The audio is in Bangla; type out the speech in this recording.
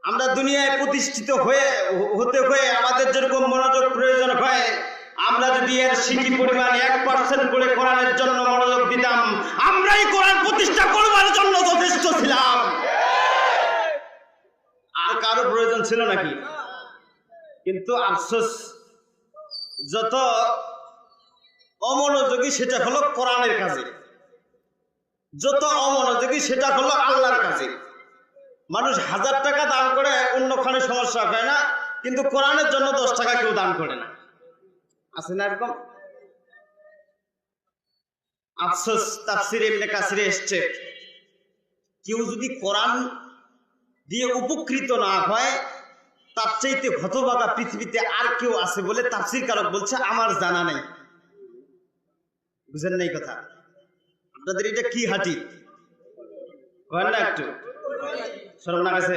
আমরা দুনিয়ায় প্রতিষ্ঠিত হতে হয়ে আমাদের যেরকম মনোযোগ প্রয়োজন হয়, আমরা যদি এর সিকি পরিমাণ 1% করে কোরআনের জন্য মনোযোগ দিতাম, আমরাই কোরআন প্রতিষ্ঠা করবার জন্য যথেষ্ট ছিলাম। আর কারো প্রয়োজন ছিল নাকি? কিন্তু আফসোস, যত অমনোযোগী সেটা হলো কোরআনের কাজে, যত অমনোযোগী সেটা হলো আল্লাহর কাজে। মানুষ 1000 টাকা দান করে অন্যখানে সমস্যা হয় না, কিন্তু কোরআনের জন্য 10 টাকা কেউ দান করে না। আছে না এরকম? আফসোস, তাফসিরে ইবনে কাসিরে এসেছে, কেউ যদি কোরআন দিয়ে উপকৃত না হয়, তার চাইতে হতভাগা পৃথিবীতে আর কেউ আছে বলে তাফসির কারক বলছে আমার জানা নেই। বুঝেন নাই কথা? আপনাদের এটা কি হাঁটি? হয় না একটু শরম না গেছে?